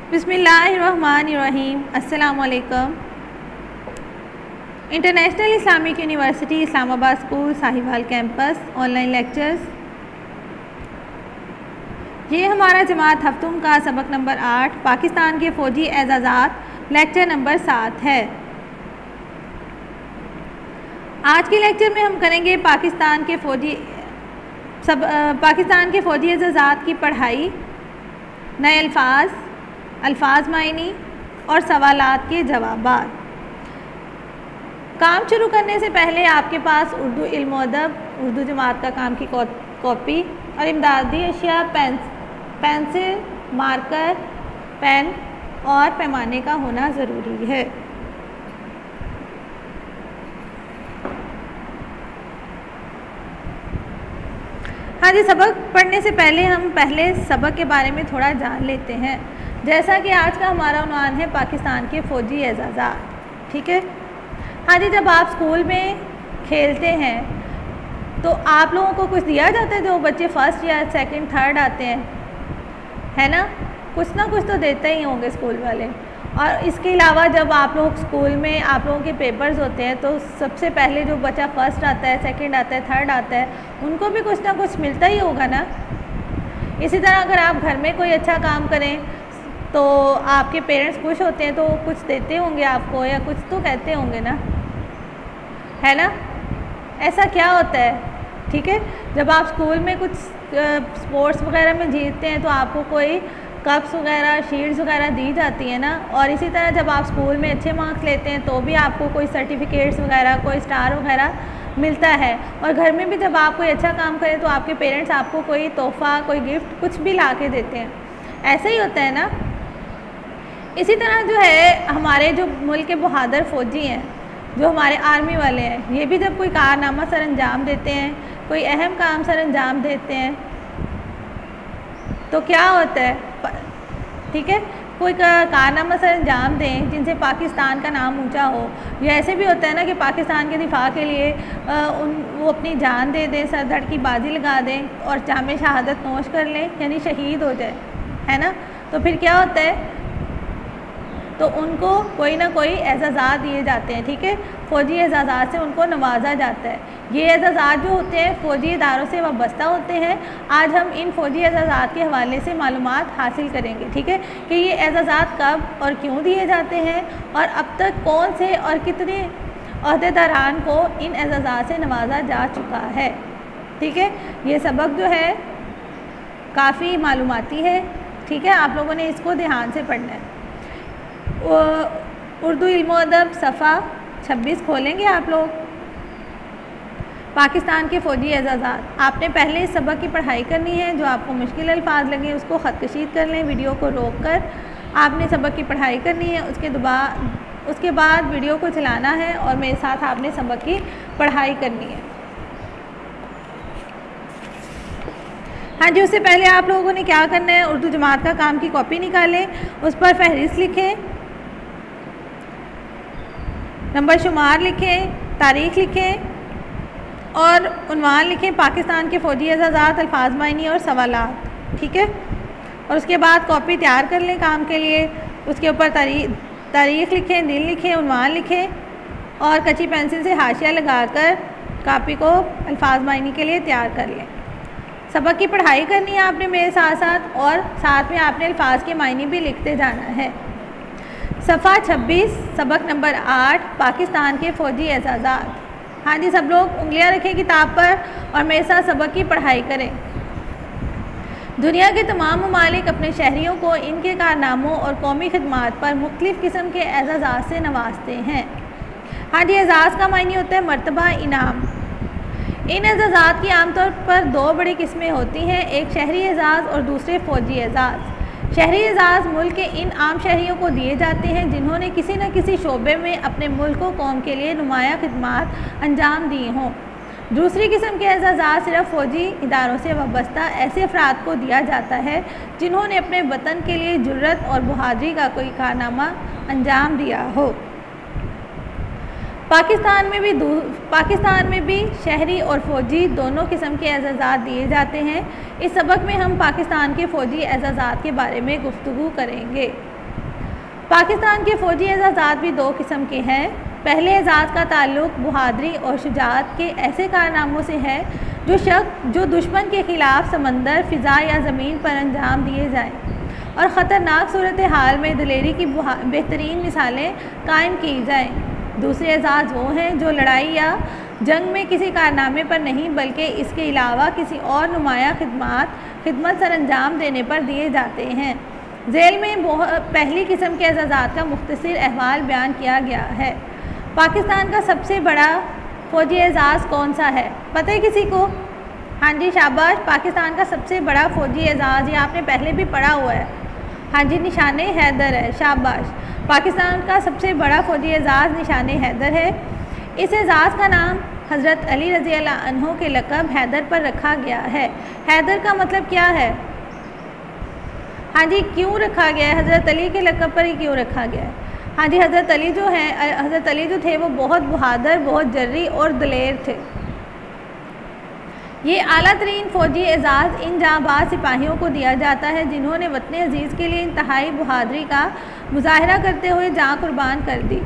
बिस्मिल्लाहिर्रहमानिर्रहीम। अस्सलाम वालेकुम। International Islamic university Islamabad school Sahiwal campus online lectures. ये हमारा जमात हफ्तुम का सबक नंबर 8 पाकिस्तान के फ़ौजी एजाज़ात लेक्चर नंबर 7 है। आज के लेक्चर में हम करेंगे पाकिस्तान के फ़ौजी एजाज़ात की पढ़ाई, नए अल्फाज मायनी और सवालात के जवाबात। काम शुरू करने से पहले आपके पास उर्दू इल्म व अदब, उर्दू जमात का काम की कॉपी और इमदादी अशिया पेंसिल, मार्कर, पेन और पैमाने का होना ज़रूरी है। हाँ जी, सबक पढ़ने से पहले हम सबक के बारे में थोड़ा जान लेते हैं। जैसा कि आज का हमारा उन्वान है पाकिस्तान के फ़ौजी एजाज़ात, ठीक है। हाँ जी, जब आप स्कूल में खेलते हैं तो आप लोगों को कुछ दिया जाता है, जो बच्चे फर्स्ट या सेकंड थर्ड आते हैं, है ना कुछ तो देते ही होंगे स्कूल वाले। और इसके अलावा जब आप लोग स्कूल में आप लोगों के पेपर्स होते हैं तो सबसे पहले जो बच्चा फर्स्ट आता है, सेकंड आता है, थर्ड आता है, उनको भी कुछ ना कुछ मिलता ही होगा ना। इसी तरह अगर आप घर में कोई अच्छा काम करें तो आपके पेरेंट्स खुश होते हैं, तो कुछ देते होंगे आपको या कुछ तो कहते होंगे ना, है ना। ऐसा क्या होता है, ठीक है। जब आप स्कूल में कुछ स्पोर्ट्स वगैरह में जीतते हैं तो आपको कोई कप्स वगैरह, शील्ड्स वगैरह दी जाती है ना। और इसी तरह जब आप स्कूल में अच्छे मार्क्स लेते हैं तो भी आपको कोई सर्टिफिकेट्स वगैरह, कोई स्टार वगैरह मिलता है। और घर में भी जब आप कोई अच्छा काम करें तो आपके पेरेंट्स आपको कोई तोहफ़ा, कोई गिफ्ट, कुछ भी ला के देते हैं। ऐसे ही होता है ना। इसी तरह जो है हमारे जो मुल्क के बहादुर फ़ौजी हैं, जो हमारे आर्मी वाले हैं, ये भी जब कोई कारनामा सर अंजाम देते हैं, कोई अहम काम सर अंजाम देते हैं तो क्या होता है, ठीक है। कोई कारनामा सर अंजाम दें जिनसे पाकिस्तान का नाम ऊंचा हो। ये ऐसे भी होता है ना कि पाकिस्तान के दिफा के लिए वो अपनी जान दे दें, सर धड़ की बाजी लगा दें और जामे शहादत नोश कर लें, यानी शहीद हो जाए, है ना। तो फिर क्या होता है, तो उनको कोई ना कोई एजाज़ात दिए जाते हैं, ठीक है। फ़ौजी एजाज़ात से उनको नवाजा जाता है। ये एजाज़ात जो होते हैं फ़ौजी इदारों से वाबस्ता होते हैं। आज हम इन फ़ौजी एजाज़ात के हवाले से मालूमात हासिल करेंगे, ठीक है, कि ये एजाज़ात कब और क्यों दिए जाते हैं और अब तक कौन से और कितने अहदेदारान को इन एजाज़ात से नवाजा जा चुका है, ठीक है। ये सबक जो है काफ़ी मालूमाती है, ठीक है। आप लोगों ने इसको ध्यान से पढ़ना है। उर्दू इल्म अदब सफ़ा 26 खोलेंगे आप लोग। पाकिस्तान के फ़ौजी एजाज़ात, आपने पहले इस सबक की पढ़ाई करनी है। जो आपको मुश्किल अल्फाज लगे उसको ख़त कशीद कर लें, वीडियो को रोक कर आपने सबक की पढ़ाई करनी है। उसके बाद वीडियो को चलाना है और मेरे साथ आपने सबक की पढ़ाई करनी है। हाँ जी, उससे पहले आप लोगों ने क्या करना है, उर्दू जमात का काम की कॉपी निकालें, उस पर फहरिस्त लिखें, नंबर शुमार लिखें, तारीख़ लिखें और उन्वान लिखें पाकिस्तान के फ़ौजी एजाज़ात, अल्फाज मायनी और सवालात, ठीक है। और उसके बाद कॉपी तैयार कर लें काम के लिए। उसके ऊपर तारीख़ लिखें, दिन लिखें, उन्वान लिखें और कच्ची पेंसिल से हाशिया लगाकर कॉपी को अल्फाज मायनी के लिए तैयार कर लें। सबक की पढ़ाई करनी है आपने मेरे साथ साथ, और साथ में आपने अल्फाज के मायने भी लिखते जाना है। सफ़ा 26 सबक नंबर 8 पाकिस्तान के फ़ौजी एजाज़ात। हाँ जी, सब लोग उंगलियां रखें किताब पर और मेरे साथ सबक की पढ़ाई करें। दुनिया के तमाम ममालिक अपने शहरियों को इनके कारनामों और कौमी खिदमात पर मुख्तलिफ़ किस्म के एजाज़ात से नवाजते हैं। हाँ जी, एजाज़ का मायने होता है मर्तबा, इनाम। इन एजाज़ात की आमतौर पर 2 बड़ी किस्में होती हैं, एक शहरी एजाज़ और दूसरे फ़ौजी एजाज़। शहरी एजाज़ मुल्क के इन आम शहरियों को दिए जाते हैं जिन्होंने किसी न किसी शोबे में अपने मुल्क व कौम के लिए नुमायाँ खिदमात अंजाम दी हों। दूसरी किस्म के एजाज़ात सिर्फ फ़ौजी इदारों से वाबस्ता ऐसे अफराद को दिया जाता है जिन्होंने अपने वतन के लिए जुर्रत और बहादुरी का कोई कारनामा अंजाम दिया हो। पाकिस्तान में भी शहरी और फ़ौजी दोनों किस्म के एजाज़ात दिए जाते हैं। इस सबक में हम पाकिस्तान के फ़ौजी एजाज़ात के बारे में गुफ्तगू करेंगे। पाकिस्तान के फ़ौजी एजाज़ात भी दो किस्म के हैं। पहले एजाज़ का ताल्लुक़ बहादरी और शुजाअत के ऐसे कारनामों से है जो दुश्मन के ख़िलाफ़ समंदर, फ़िज़ा या ज़मीन पर अंजाम दिए जाएँ और ख़तरनाक सूरत हाल में दिलेरी की बेहतरीन मिसालें कायम की जाएँ। दूसरे एजाज़ वो हैं जो लड़ाई या जंग में किसी कारनामे पर नहीं बल्कि इसके अलावा किसी और नुमाया खिदमत सर अंजाम देने पर दिए जाते हैं। झेल में पहली किस्म के एजाज़ात का मुख्तसर अहवाल बयान किया गया है। पाकिस्तान का सबसे बड़ा फ़ौजी एजाज़ कौन सा है, पता है किसी को? हाँ जी शाबाश, पाकिस्तान का सबसे बड़ा फ़ौजी एजाज़, ये आपने पहले भी पढ़ा हुआ है। हाँ जी, निशाने हैदर है, शाबाश। पाकिस्तान का सबसे बड़ा फ़ौजी एजाज़ निशाने हैदर है। इस एजाज़ का नाम हज़रत अली रज़ी अल्लाह अन्हु के लक़ब हैदर पर रखा गया है। हैदर का मतलब क्या है? हाँ जी, क्यों रखा गया है? हज़रत अली के लक़ब पर ही क्यों रखा गया है? हाँ जी, हज़रत अली जो थे वो बहुत बहादुर, बहुत जर्री और दलेर थे। ये आला तरीन फ़ौजी एजाज़ इन जांबाज सिपाहियों को दिया जाता है जिन्होंने वतन अज़ीज़ के लिए इंतहाई बहादुरी का मुज़ाहरा करते हुए जान कुर्बान कर दी।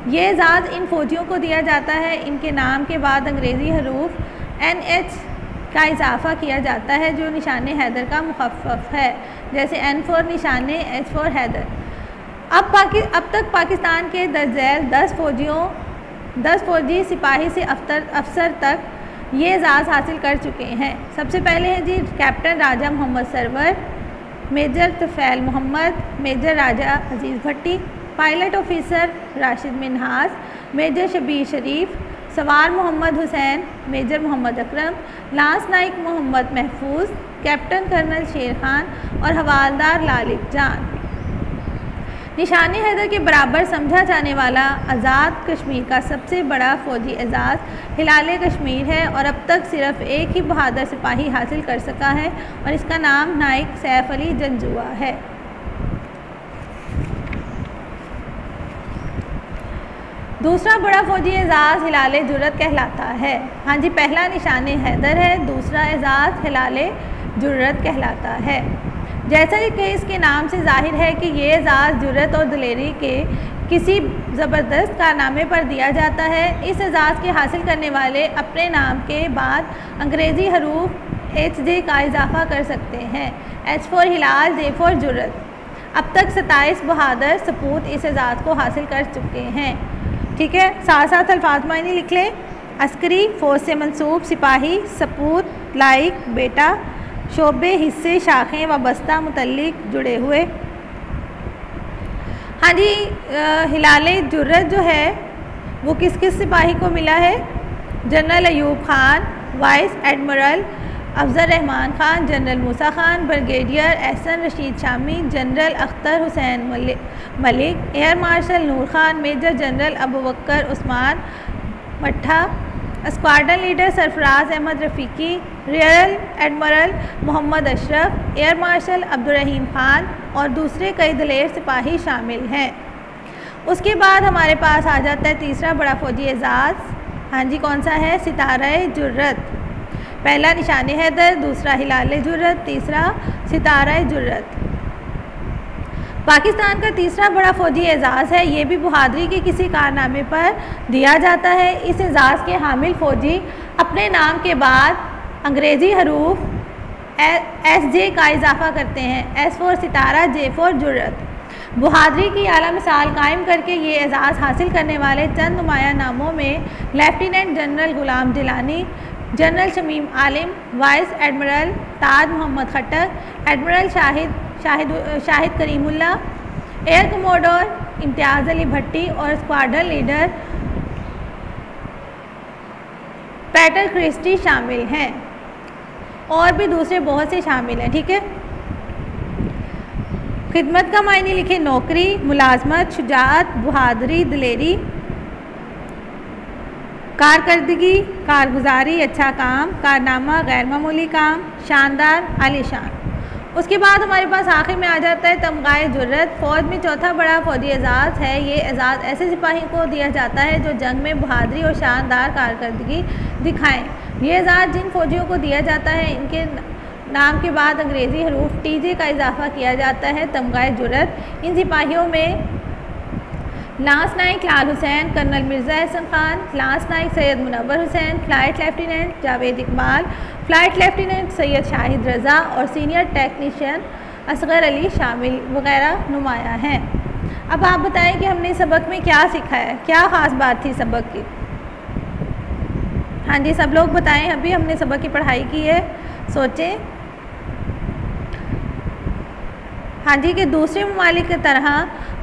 ये एजाज़ इन फ़ौजियों को दिया जाता है। इनके नाम के बाद अंग्रेज़ी हरूफ NH का इजाफ़ा किया जाता है जो निशाने हैदर का मुख़फ़्फ़फ़ है, जैसे N फॉर निशाने, H फॉर हैदर। अब तक पाकिस्तान के दर्जैल 10 फ़ौजी सिपाही से अफसर तक ये एजाज़ हासिल कर चुके हैं। सबसे पहले है जी captain Raja Mohammad Sarwar, major Tufail Mohammad, major Raja Aziz Bhatti, pilot officer Rashid Minhas, major Shabbir Sharif, सवार Mohammad Hussain, major Mohammad Akram, lance Naik Mohammad Mahfuz, captain colonel शेर खान और हवालदार लालिक जान। निशाने हैदर के बराबर समझा जाने वाला आज़ाद कश्मीर का सबसे बड़ा फ़ौजी एजाज़ हिलाल कश्मीर है और अब तक सिर्फ एक ही बहादुर सिपाही हासिल कर सका है और इसका नाम नाइक सैफ अली जंजुआ है। दूसरा बड़ा फ़ौजी एजाज़ हिलाल जुर्रत कहलाता है। हाँ जी, पहला निशाने हैदर है, दूसरा एजाज़ हिलाल जुर्रत कहलाता है। जैसा कि इसके नाम से जाहिर है कि ये एजाज़ जुर्रत और दलेरी के किसी ज़बरदस्त कारनामे पर दिया जाता है। इस एजाज़ के हासिल करने वाले अपने नाम के बाद अंग्रेज़ी हरूफ HJ का इजाफ़ा कर सकते हैं, H for Hilal, J for Jurrat. अब तक 27 बहादुर सपूत इस एजाज़ को हासिल कर चुके हैं। ठीक है, साथ साथ अल्फाज मायने लिख लें। अस्करी, फ़ौज से मंसूब, सिपाही, सपूत, लाइक, बेटा, शोबे, हिस्से, शाखें, वाबस्ता, मुतल्लिक, जुड़े हुए। हाँ जी, हिलाल जुर्रत जो है वो किस किस सिपाही को मिला है? General Ayub Khan, vice admiral Afzal Rahman Khan, general Musa Khan, brigadier Ehsan Rashid Shami, general Akhtar Hussain Malik, air marshal Noor Khan, major general Abu Bakar Usman Mitha, squadron leader Sarfaraz Ahmed Rafiqui, rear admiral Mohammad Ashraf, air marshal Abdurrahim Khan और दूसरे कई दलेर सिपाही शामिल हैं। उसके बाद हमारे पास आ जाता है तीसरा बड़ा फ़ौजी एजाज़। हाँ जी, कौन सा है? सितारा जुर्रत। पहला निशाने हैदर, दूसरा हिलाल जुर्रत, तीसरा सितारा जुर्रत। पाकिस्तान का तीसरा बड़ा फ़ौजी एजाज़ है। ये भी बहादुरी के किसी कारनामे पर दिया जाता है। इस एजाज़ के हामिल फ़ौजी अपने नाम के बाद अंग्रेज़ी हरूफ SJ का इजाफ़ा करते हैं, S for Sitara, J for Jurrat. बहादुरी की आला मिसाल कायम करके ये एजाज़ हासिल करने वाले चंद नुमाया नामों में lieutenant general Ghulam Jilani, general Shamim Alam, vice admiral Taj Mohammad Khattak, admiral Shahid Karimullah, air commodore Imtiaz Ali Bhatti और स्क्वाड्रन लीडर पैटर क्रिस्टी शामिल हैं। और भी दूसरे बहुत से शामिल हैं। ठीक है, खिदमत का मायने लिखे नौकरी, मुलाजमत, शुजाअत, बहादुरी, दलेरी, कारकर्दगी, कारगुजारी, अच्छा काम, कारनामा, गैर मामूली काम, शानदार, आलीशान। उसके बाद हमारे पास आखिर में आ जाता है तमगाए जुर्रत। फ़ौज में चौथा बड़ा फ़ौजी एजाज़ है। ये एजाज़ ऐसे सिपाही को दिया जाता है जो जंग में बहादुरी और शानदार कारकर्दगी दिखाएं। ये एजाज़ जिन फ़ौजियों को दिया जाता है इनके नाम के बाद अंग्रेज़ी हरूफ TJ का इजाफ़ा किया जाता है। तमगाए जुर्रत इन सिपाहियों में lance Naik Lal Hussain, colonel Mirza Ehsan Khan, lance Naik Syed Munawar Hussain, flight lieutenant Javed Iqbal, flight lieutenant Syed Shahid Raza और सीनियर टेक्नीशियन असगर अली शामिल वगैरह नुमाया हैं। अब आप बताएं कि हमने सबक में क्या सीखा है, क्या ख़ास बात थी सबक की। हाँ जी, सब लोग बताएं, अभी हमने सबक की पढ़ाई की है, सोचें। हाँ जी, कि दूसरे ममालिक की तरह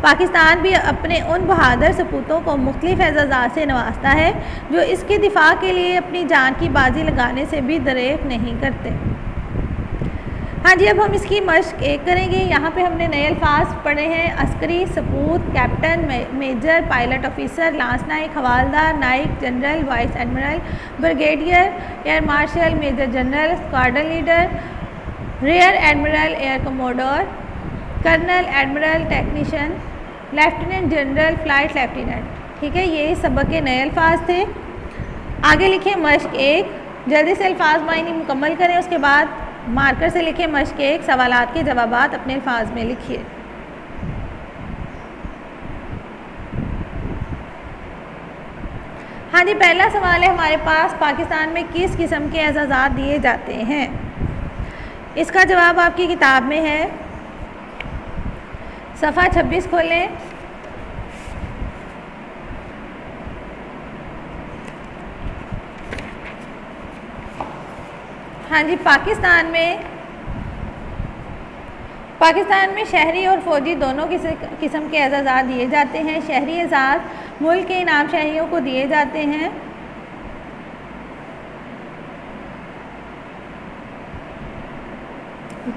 पाकिस्तान भी अपने उन बहादुर सपूतों को मुख्तलिफ एज़ाज़ात से नवाजता है जो इसके दिफा के लिए अपनी जान की बाजी लगाने से भी दरेक नहीं करते। हाँ जी, अब हम इसकी मश्क एक करेंगे। यहाँ पे हमने नए अल्फाज पढ़े हैं: अस्करी, सपूत, captain, major, pilot officer, lance naik, havildar, naik, general, vice admiral, brigadier, air marshal, major general, squadron leader, rear admiral, air commodore, colonel, admiral, technician, lieutenant general, flight lieutenant. ठीक है, ये सबक के नए अल्फाज थे। आगे लिखें मश्क एक, जल्दी से अल्फाज मायने मुकम्मल करें, उसके बाद मार्कर से लिखें मश्क एक, सवालात के जवाबात अपने अल्फाज में लिखिए। हाँ जी, पहला सवाल है हमारे पास, पाकिस्तान में किस किस्म के एजाज़ात दिए जाते हैं? इसका जवाब आपकी किताब में है, सफ़ा 26 खोलें। हाँ जी, पाकिस्तान में शहरी और फ़ौजी दोनों किस्म के एजाज़ात दिए जाते हैं। शहरी एजाज़ मुल्क के इनाम शहरियों को दिए जाते हैं।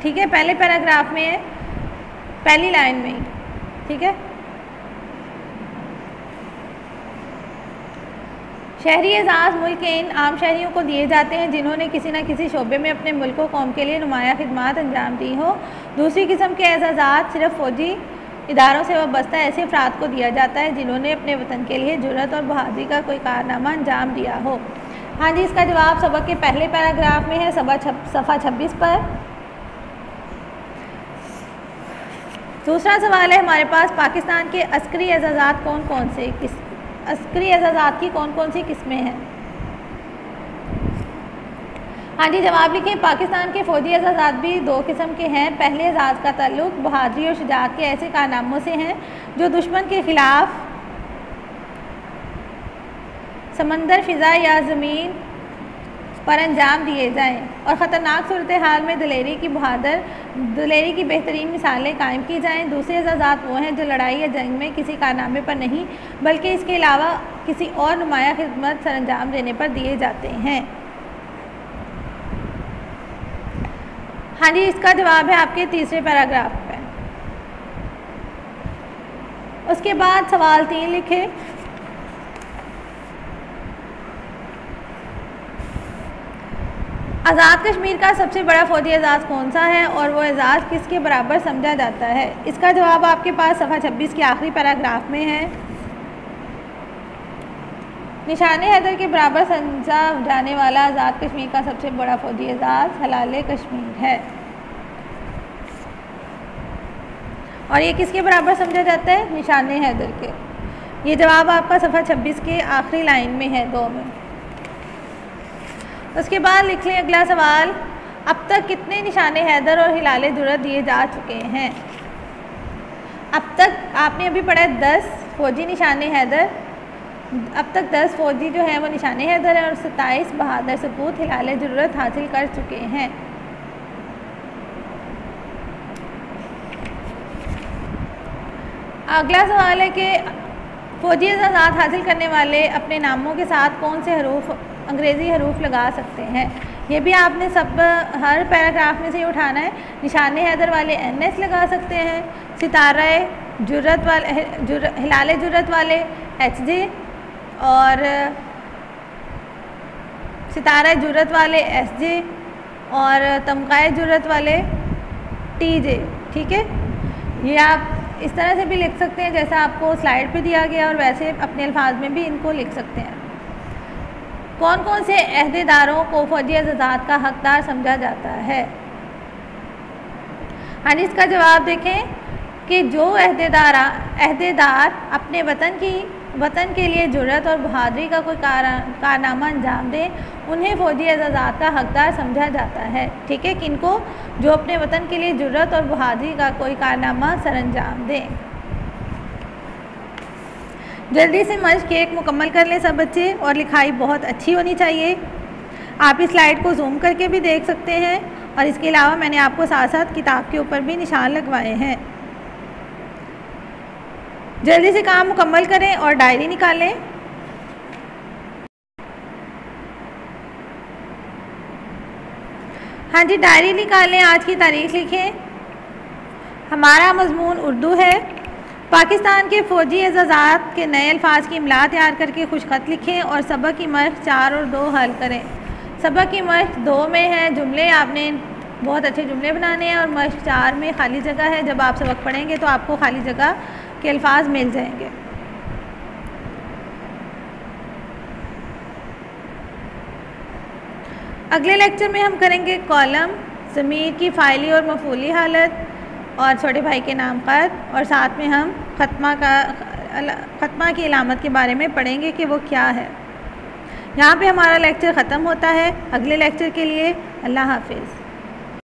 ठीक है, पहले पैराग्राफ में है, पहली लाइन में ही। ठीक है, शहरी एजाज़ मुल्क के इन आम शहरियों को दिए जाते हैं जिन्होंने किसी न किसी शोबे में अपने मुल्क व कौम के लिए नुमाया खिदमात अंजाम दी हो। दूसरी किस्म के एजाज़ात सिर्फ फ़ौजी इदारों से वाबस्ता ऐसे अफराद को दिया जाता है जिन्होंने अपने वतन के लिए जुर्रत और बहादुरी का कोई कारनामा अंजाम दिया हो। हाँ जी, इसका जवाब सबक के पहले पैराग्राफ में है, सफ़ा 26 पर। दूसरा सवाल है हमारे पास, पाकिस्तान के अस्करी एजाज़ात कौन कौन से अस्करी एजाज़ात की कौन कौन सी किस्में हैं? हाँ जी, जवाब लिखें। पाकिस्तान के फ़ौजी एजाज़ात भी दो किस्म के हैं। पहले एजाज़ का ताल्लुक बहादुरी और शुजाअत के ऐसे कारनामों से हैं जो दुश्मन के ख़िलाफ़ समंदर, फ़िज़ा या ज़मीन पर अंजाम दिए जाएं और ख़तरनाक सूरत हाल में दिलेरी की बेहतरीन मिसालें कायम की जाएं। दूसरे एजाज़ात वो हैं जो लड़ाई या जंग में किसी कारनामे पर नहीं बल्कि इसके अलावा किसी और नुमाया खिदमत सरअंजाम देने पर दिए जाते हैं। हाँ जी, इसका जवाब है आपके तीसरे पैराग्राफ पे। उसके बाद सवाल 3 लिखे। आज़ाद कश्मीर का सबसे बड़ा फ़ौजी एजाज़ कौन सा है और वो एजाज़ किसके बराबर समझा जाता है? इसका जवाब आपके पास सफ़ा 26 के आखिरी पैराग्राफ में है। निशान हैदर के बराबर समझा जाने वाला आज़ाद कश्मीर का सबसे बड़ा फ़ौजी एजाज़ हलाल कश्मीर है। और ये किसके बराबर समझा जाता है? निशान हैदर के। ये जवाब आपका सफ़ा 26 के आखिरी लाइन में है, 2 में। उसके बाद लिख लें अगला सवाल, अब तक कितने निशान हैदर और हिलाल जुर्रत दिए जा चुके हैं? अब तक आपने अभी पढ़ा 10 फ़ौजी निशान हैदर। अब तक 10 फ़ौजी जो हैं वो निशान हैदर है और 27 बहादुर सपूत हिलाल जुर्रत हासिल कर चुके हैं। अगला सवाल है कि फ़ौजी एजाज़ात हासिल करने वाले अपने नामों के साथ कौन से हरूफ अंग्रेज़ी हरूफ लगा सकते हैं? ये भी आपने हर पैराग्राफ में से उठाना है। निशान हैदर वाले NS लगा सकते हैं, सितारा जुर्रत वाले हिलाल जुर्रत वाले HJ और सितारा जुर्रत वाले SJ और तमग़ाए जुर्रत वाले TJ। ठीक है, ये आप इस तरह से भी लिख सकते हैं जैसा आपको स्लाइड पे दिया गया और वैसे अपने अल्फाज में भी इनको लिख सकते हैं। कौन कौन से अहदेदारों को फ़ौजी एजाज़ात का हकदार समझा जाता है? हाँ जी, इसका जवाब देखें। कि जो अहदेदार अपने वतन के लिए जुर्रत और बहादुरी का कोई कारनामा अंजाम दें, उन्हें फ़ौजी एजाज़ात का हकदार समझा जाता है। ठीक है, किनको? जो अपने वतन के लिए जुर्रत और बहादुरी का कोई कारनामा सरअंजाम दें। जल्दी से मश्क एक मुकम्मल कर लें सब बच्चे, और लिखाई बहुत अच्छी होनी चाहिए। आप इस स्लाइड को जूम करके भी देख सकते हैं, और इसके अलावा मैंने आपको साथ साथ किताब के ऊपर भी निशान लगवाए हैं। जल्दी से काम मुकम्मल करें और डायरी निकालें। हाँ जी, डायरी निकालें, आज की तारीख लिखें। हमारा मजमून उर्दू है। पाकिस्तान के फ़ौजी एजाज़ात के नए अल्फाज की इमला तैयार करके खुश ख़त लिखें और सबक की मश्क 4 और 2 हल करें। सबक की मश्क 2 में है जुमले, आपने बहुत अच्छे जुमले बनाने हैं, और मश्क 4 में खाली जगह है। जब आप सबक पढ़ेंगे तो आपको खाली जगह के अल्फाज मिल जाएंगे। अगले लेक्चर में हम करेंगे कॉलम, ज़मीर की फ़ाइली और मफ़ूली हालत, और छोटे भाई के नाम ख़त, और साथ में हम ख़त्मा की अलामत के बारे में पढ़ेंगे कि वो क्या है। यहाँ पे हमारा लेक्चर ख़त्म होता है। अगले लेक्चर के लिए अल्लाह हाफ़िज़।